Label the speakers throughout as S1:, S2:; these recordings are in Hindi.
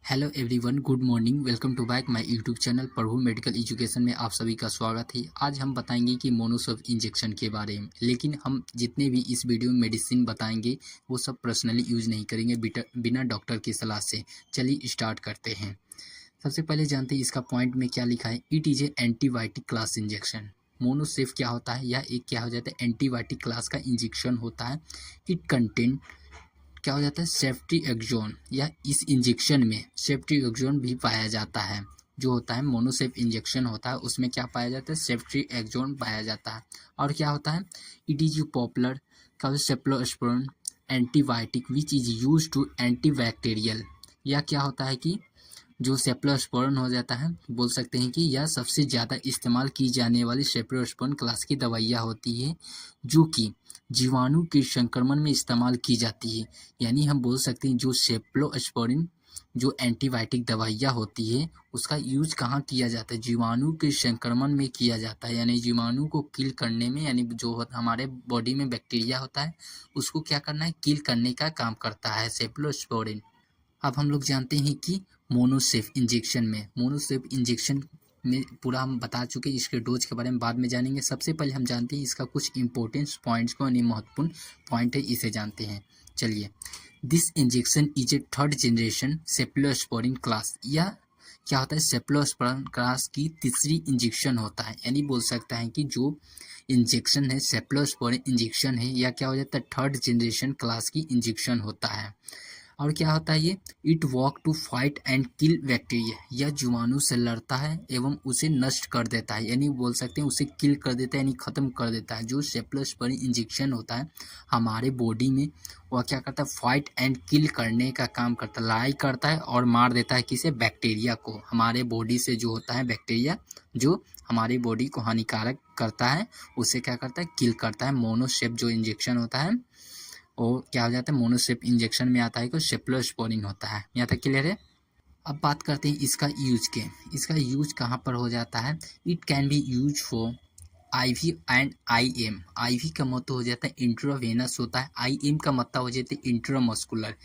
S1: Hello everyone, good morning. Welcome to back my YouTube channel Prabhu medical education में आप सभी का स्वागत है। आज हम बताएंगे कि मोनोसोव इंजेक्शन के बारे में, लेकिन हम जितने भी इस वीडियो में मेडिसिन बताएंगे वो सब पर्सनली यूज नहीं करेंगे बिना डॉक्टर की सलाह से। चलिए स्टार्ट करते हैं। सबसे पहले जानते हैं इसका पॉइंट में क्या लिखा है। It is a antibiotic class injection. Monocef क्या होता है, या एक क्या हो जाता है, एंटीबायोटिक क्लास का इंजेक्शन होता है। इट कंटेन क्या हो जाता है, सेफ्टी एक्जोन, या इस इंजेक्शन में सेफ्टी एक्जोन भी पाया जाता है। जो होता है मोनोसेफ इंजेक्शन होता है, उसमें क्या पाया जाता है, सेफ्टी एक्जोन पाया जाता है। और क्या होता है, इट इज यू पॉपुलर का cephalosporin antibiotic which is use to antibacterial. या क्या होता है कि जो सेफ्लोस्पोरिन हो जाता है, बोल सकते हैं कि यह सबसे ज़्यादा इस्तेमाल की जाने वाली सेफ्लोस्पोरिन क्लास की दवाइयाँ होती है, जो कि जीवाणु के संक्रमण में इस्तेमाल की जाती है। यानी हम बोल सकते हैं जो सेफ्लोस्पोरिन जो एंटीबायोटिक दवाइयाँ होती है, उसका यूज कहाँ किया जाता है, जीवाणु के संक्रमण में किया जाता है। यानी जीवाणु को किल करने में, यानी जो हमारे बॉडी में बैक्टीरिया होता है उसको क्या करना है, किल करने का काम करता है सेफ्लोस्पोरिन। अब हम लोग जानते हैं कि मोनोसेफ इंजेक्शन में पूरा हम बता चुके हैं। इसके डोज के बारे में बाद में जानेंगे। सबसे पहले हम जानते हैं इसका कुछ इंपॉर्टेंट पॉइंट्स को, यानी महत्वपूर्ण पॉइंट है, इसे जानते हैं। चलिए, this injection is a third generation cephalosporin class. यह क्या होता है, सेफ्लोस्पोरिन क्लास की तीसरी इंजेक्शन होता है। यानी बोल सकता है कि जो इंजेक्शन है सेफ्लोस्पोरिन इंजेक्शन है, या क्या हो जाता है, थर्ड जनरेशन क्लास की इंजेक्शन होता है। और क्या होता है ये, it work to fight and kill bacteria. यह जीवाणु से लड़ता है एवं उसे नष्ट कर देता है। यानी बोल सकते हैं उसे किल कर देता है, यानी ख़त्म कर देता है। जो सेफ्लोस्पोरिन इंजेक्शन होता है हमारे बॉडी में, वह क्या करता है, फाइट एंड किल करने का काम करता है। लड़ाई करता है और मार देता है किसे, बैक्टीरिया को। हमारे बॉडी से जो होता है बैक्टीरिया जो हमारी बॉडी को हानिकारक करता है, उसे क्या करता है, किल करता है। मोनोसेफ जो इंजेक्शन होता है और क्या हो जाता है, मोनोसेफ इंजेक्शन में आता है कि सेफ्लोस्पोरिन होता है। यहाँ तक क्लियर है। अब बात करते हैं इसका यूज के। इसका यूज कहाँ पर हो जाता है। It can be use for IV and IM. IV का मतलब हो जाता है इंट्रावेनस होता है, आईएम का मतलब हो जाता है इंट्रामस्कुलर।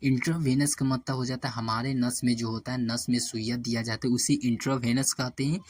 S1: इंट्रावेनस का मतलब हो जाता है हमारे नस में जो होता है, नस में सुइया दिया जाता है, उसे इंट्रावेनस कहते हैं।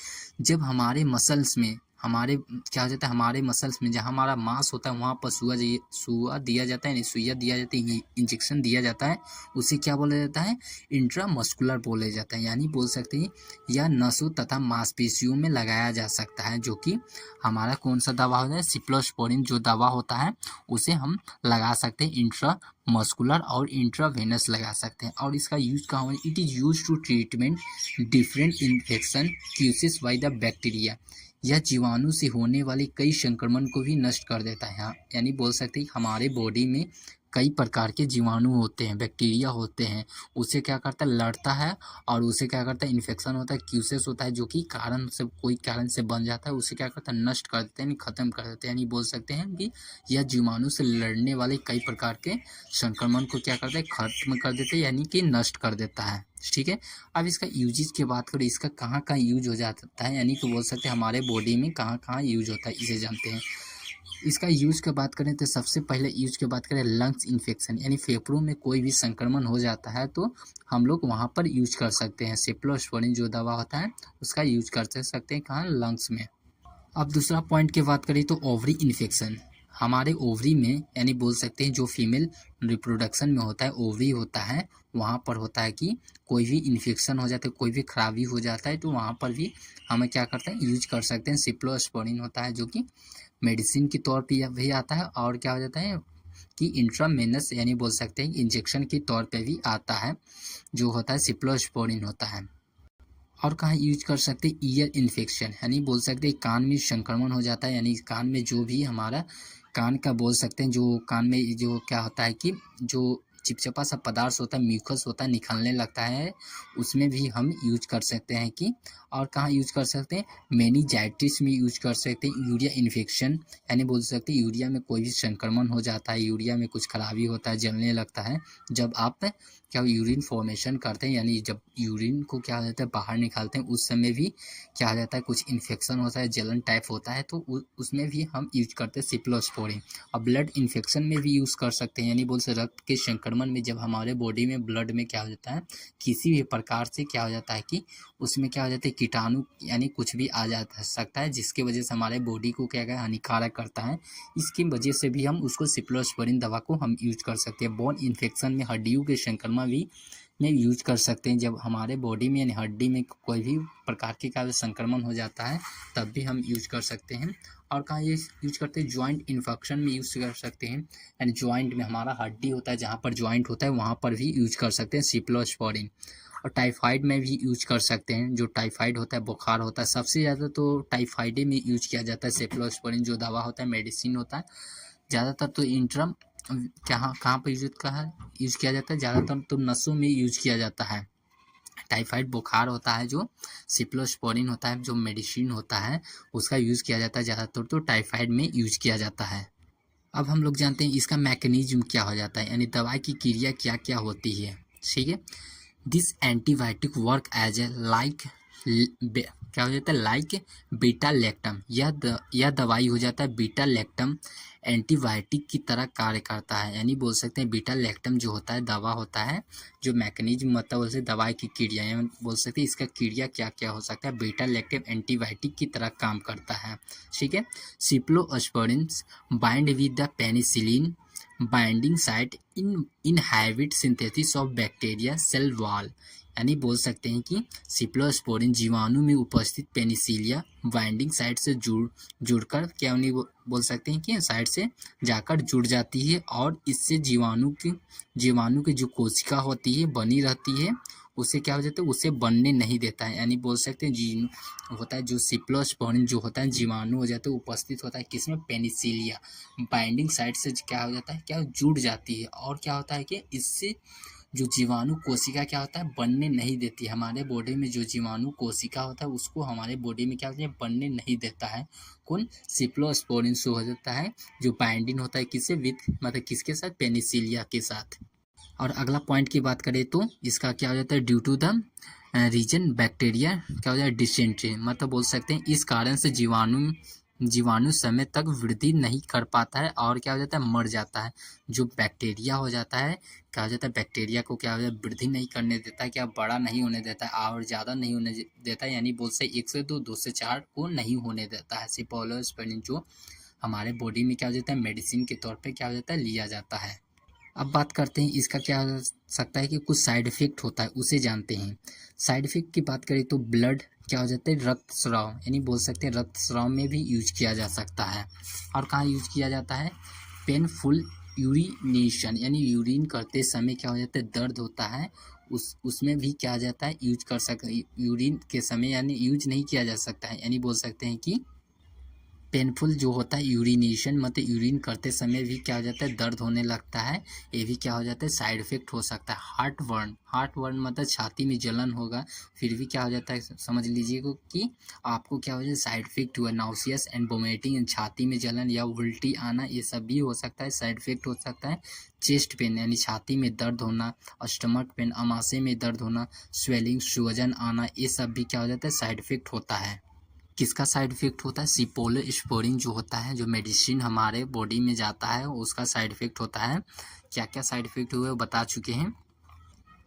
S1: जब हमारे मसल्स में हमारे क्या हो जाता है, हमारे मसल्स में जहाँ हमारा मांस होता है वहाँ पर सुआ दिया जाता है, यानी सुइया दिया जाता है, इंजेक्शन दिया जाता है, उसे क्या बोला जाता है, इंट्रामस्कुलर बोला जाता है। यानी बोल सकते हैं यह नसों तथा मांसपेशियों में लगाया जा सकता है। जो कि हमारा कौन सा दवा होता है, सेफ्लोस्पोरिन जो दवा होता है उसे हम लगा सकते हैं, इंट्रा मस्कुलर और इंट्रावेनस लगा सकते हैं। और इसका यूज कहाँ हो, it is use to treatment different infection causes by the bacteria. यह जीवाणु से होने वाले कई संक्रमण को भी नष्ट कर देता है। यानी बोल सकते हैं हमारे बॉडी में कई प्रकार के जीवाणु होते हैं, बैक्टीरिया होते हैं, उसे क्या करता है, लड़ता है और उसे क्या करता है, इन्फेक्शन होता है, क्यूसेस होता है, जो कि कारण से कोई कारण से बन जाता है, उसे क्या करता है, नष्ट कर देते हैं, यानी ख़त्म कर देते हैं। यानी बोल सकते हैं कि यह जीवाणु से लड़ने वाले कई प्रकार के संक्रमण को क्या करता है, खत्म कर देते हैं, यानी कि नष्ट कर देता है। ठीक है। अब इसका यूजेस की बात करें, इसका कहाँ कहाँ यूज हो जाता है, यानी कि बोल सकते हैं हमारे बॉडी में कहाँ कहाँ यूज होता है, इसे जानते हैं। इसका यूज की बात करें तो सबसे पहले यूज की बात करें, लंग्स इन्फेक्शन, यानी फेफड़ों में कोई भी संक्रमण हो जाता है तो हम लोग वहाँ पर यूज कर सकते हैं। सेफ्लोस्पोरिन जो दवा होता है उसका यूज कर सकते हैं, कहाँ, लंग्स में। अब दूसरा पॉइंट की बात करें तो ओवरी इन्फेक्शन। हमारे ओवरी में, यानी बोल सकते हैं जो फीमेल रिप्रोडक्शन में होता है, ओवरी होता है, वहाँ पर होता है कि कोई भी इन्फेक्शन हो जाता है, कोई भी खराबी हो जाता है, तो वहाँ पर भी हमें क्या करते हैं, यूज कर सकते हैं। सेफ्लोस्पोरिन होता है जो कि मेडिसिन के तौर पे भी आता है, और क्या हो जाता है कि इंट्रावेनस, यानी बोल सकते हैं इंजेक्शन के तौर पे भी आता है, जो होता है सेफ्लोस्पोरिन होता है। और कहाँ यूज कर सकते हैं, ईयर इन्फेक्शन, यानी बोल सकते हैं कान में संक्रमण हो जाता है, यानी कान में जो भी हमारा कान का बोल सकते हैं, जो कान में जो क्या होता है कि जो चिपचिपा सा पदार्थ होता है, म्यूकस होता है, निकलने लगता है, उसमें भी हम यूज कर सकते हैं कि। और कहाँ यूज कर सकते हैं, मेनिंजाइटिस में यूज कर सकते हैं। यूरिया इन्फेक्शन, यानी बोल सकते हैं यूरिया में कोई भी संक्रमण हो जाता है, यूरिया में कुछ खराबी होता है, जलने लगता है, जब आप क्या यूरिन फॉर्मेशन करते हैं, यानी जब यूरिन को क्या हो जाता है बाहर निकालते हैं उस समय भी क्या हो जाता है कुछ इन्फेक्शन होता है, जलन टाइप होता है, तो उसमें भी हम यूज करते हैं सिप्लोस्पोरिन। और ब्लड इन्फेक्शन में भी यूज़ कर सकते हैं, यानी बोल से रक्त के संक्रमण में जब हमारे बॉडी में ब्लड में क्या हो जाता है किसी भी प्रकार से क्या हो जाता है कि उसमें क्या हो जाता है कीटाणु यानी कुछ भी आ जा सकता है, जिसकी वजह से हमारे बॉडी को क्या क्या हानिकारक करता है। इसकी वजह से भी हम उसको सिप्लोस्पोरिन दवा को हम यूज कर सकते हैं। बोन इन्फेक्शन में हड्डियों के संक्रमण भी में यूज कर सकते हैं, जब हमारे बॉडी में यानी हड्डी में कोई भी प्रकार के का संक्रमण हो जाता है तब भी हम यूज कर सकते हैं। और कहाँ ये यूज करते हैं, जॉइंट इन्फेक्शन में यूज कर सकते हैं, यानी जॉइंट में हमारा हड्डी होता है जहाँ पर जॉइंट होता है वहाँ पर भी यूज कर सकते हैं सिप्लोस्पोरिन। और टाइफाइड में भी यूज कर सकते हैं, जो टाइफाइड होता है बुखार होता है सबसे ज़्यादा तो टाइफाइड में यूज किया जाता है सिप्लोस्पोरिन जो दवा होता है मेडिसिन होता है। ज़्यादातर तो इंट्रम कहाँ पर यूज किया जाता है, ज़्यादातर तो नसों में यूज किया जाता है। टाइफाइड बुखार होता है जो सिप्लोस्पोरिन होता है जो मेडिसिन होता है उसका यूज़ किया जाता है, ज़्यादातर तो टाइफाइड में यूज किया जाता है। अब हम लोग जानते हैं इसका मैकेनिज्म क्या हो जाता है, यानी दवाई की क्रिया क्या क्या होती है। ठीक है, this antibiotic work as a like क्या हो जाता है लाइक बीटा लैक्टम, यह दवाई हो जाता है बीटा लैक्टम एंटीबायोटिक की तरह कार्य करता है, यानी बोल सकते हैं बीटा लैक्टम जो होता है दवा होता है जो मैकेनिज्म मतलब उसे दवाई की क्रिया बोल सकते हैं इसका क्रिया क्या क्या हो सकता है, बीटा लैक्टम एंटीबायोटिक की तरह काम करता है। ठीक है, cephalosporin bind with the penicillin binding site in inhibit synthesis of bacteria cell wall, यानी बोल सकते हैं कि सिप्लोस्पोरिन जीवाणु में उपस्थित पेनिसिलिया बाइंडिंग साइट से जुड़कर क्या उन्हें बोल सकते हैं कि साइट से जाकर जुड़ जाती है और इससे जीवाणु की जो कोशिका होती है बनी रहती है, उसे क्या हो जाता है उसे बनने नहीं देता है, यानी बोल सकते हैं जी होता है जो सिप्लोस्पोरिन जो होता है जीवाणु हो जाता है उपस्थित होता है किसमें पेनिसिलिया बाइंडिंग साइट से क्या हो जाता है क्या जुड़ जाती है, और क्या होता है कि इससे जो जीवाणु कोशिका क्या होता है बनने नहीं देती है, हमारे बॉडी में जो जीवाणु कोशिका होता है उसको हमारे बॉडी में क्या होता है बनने नहीं देता है। कौन सिप्लोस्पोरिन से हो जाता है जो बाइंडिंग होता है किससे विथ मतलब किसके साथ पेनिसिलिया के साथ। और अगला पॉइंट की बात करें तो इसका क्या हो जाता है due to the reason bacteria क्या हो जाता है डिसेंट्री, मतलब बोल सकते हैं इस कारण से जीवाणु समय तक वृद्धि नहीं कर पाता है और क्या हो जाता है मर जाता है। जो बैक्टीरिया हो जाता है क्या हो जाता है बैक्टीरिया को क्या हो जाता है वृद्धि नहीं करने देता है, क्या बड़ा नहीं होने देता है और ज़्यादा नहीं होने देता है, यानी बोल से 1 से 2 2 से 4 को नहीं होने देता है। सिप्लोस्पोरिन जो हमारे बॉडी में क्या हो जाता है मेडिसिन के तौर पे क्या हो जाता है लिया जाता है। अब बात करते हैं इसका क्या हो सकता है कि कुछ साइड इफ़ेक्ट होता है उसे जानते हैं। साइड इफ़ेक्ट की बात करें तो ब्लड क्या हो जाता है रक्तस्राव, यानी बोल सकते हैं रक्तस्राव में भी यूज किया जा सकता है। और कहाँ यूज किया जाता है, पेनफुल यूरिनेशन, यानी यूरिन करते समय क्या हो जाता है दर्द होता है उसमें भी क्या जाता है यूज कर सकते, यूरिन के समय यानी यूज नहीं किया जा सकता है, यानी बोल सकते हैं कि पेनफुल जो होता है यूरिनेशन मतलब यूरिन करते समय भी क्या हो जाता है दर्द होने लगता है, ये भी क्या हो जाता है साइड इफेक्ट हो सकता है। हार्ट वर्न मतलब छाती में जलन होगा, फिर भी क्या हो जाता है समझ लीजिएगा कि आपको क्या हो जाता है साइड इफेक्ट हुआ, नाउसियस एंड वोमिटिंग छाती में जलन या उल्टी आना ये सब भी हो सकता है साइड इफेक्ट हो सकता है। चेस्ट पेन यानी छाती में दर्द होना, स्टमक पेन अमाशय में दर्द होना, स्वेलिंग सूजन आना, ये सब भी क्या हो जाता है साइड इफेक्ट होता है। किसका साइड इफेक्ट होता है, सिप्लोस्पोरिन जो होता है जो मेडिसिन हमारे बॉडी में जाता है उसका साइड इफेक्ट होता है। क्या क्या साइड इफेक्ट हुए वो बता चुके हैं।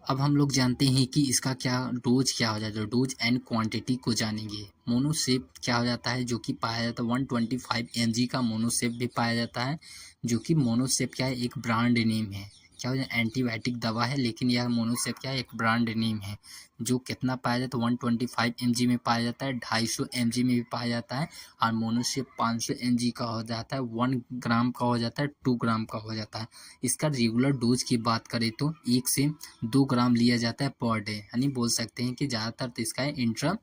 S1: अब हम लोग जानते हैं कि इसका क्या डोज क्या हो जाता है, डोज एंड क्वांटिटी को जानेंगे। मोनोसेप क्या हो जाता है जो कि पाया जाता है 125 mg का मोनोसेप भी पाया जाता है, जो कि मोनोसेप क्या है एक ब्रांड नेम है, क्या हो जाए एंटीबायोटिक दवा है लेकिन यह मोनोसेप क्या है एक ब्रांड नेम है। जो कितना पाया जाता है 125 mg में पाया जाता है, 250 mg में भी पाया जाता है, और मोनोसेप 500 mg का हो जाता है, 1 ग्राम का हो जाता है, 2 ग्राम का हो जाता है। इसका रेगुलर डोज की बात करें तो 1 से 2 ग्राम लिया जाता है पर डे, यानी बोल सकते हैं कि ज़्यादातर तो इसका इंट्रा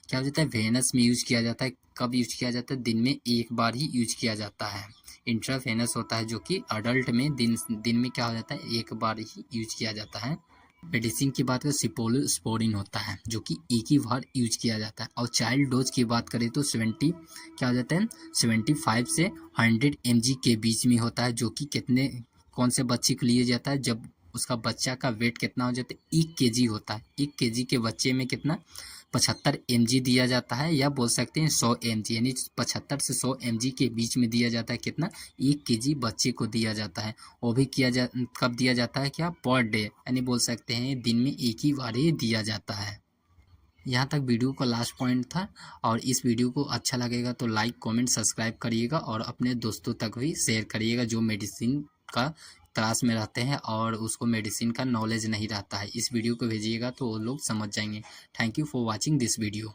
S1: क्या हो जाता है वेनस में यूज किया जाता है। कब यूज किया जाता है, दिन में एक बार ही यूज किया जाता है। इंट्रावेनस होता है जो कि अडल्ट में दिन में क्या हो जाता है एक बार ही यूज किया जाता है। मेडिसिन की बात करें सिप्लोस्पोरिन होता है जो कि एक ही बार यूज किया जाता है। और चाइल्ड डोज की बात करें तो 70 क्या हो जाता है 75 से 100 mg के बीच में होता है, जो कि कितने कौन से बच्चे को लिया जाता है, जब उसका बच्चा का वेट कितना हो जाता है, 1 केजी होता है। 1 केजी के बच्चे में कितना 75 mg दिया जाता है, या बोल सकते हैं 100 mg, यानी 75 से 100 mg के बीच में दिया जाता है। कितना 1 केजी बच्चे को दिया जाता है। वो भी कब दिया जाता है, क्या पर डे, यानी बोल सकते हैं दिन में एक ही बार ही दिया जाता है। यहाँ तक वीडियो का लास्ट पॉइंट था। और इस वीडियो को अच्छा लगेगा तो लाइक कमेंट सब्सक्राइब करिएगा और अपने दोस्तों तक भी शेयर करिएगा जो मेडिसिन का क्लास में रहते हैं और उसको मेडिसिन का नॉलेज नहीं रहता है। इस वीडियो को भेजिएगा तो वो लोग समझ जाएंगे। Thank you for watching this video.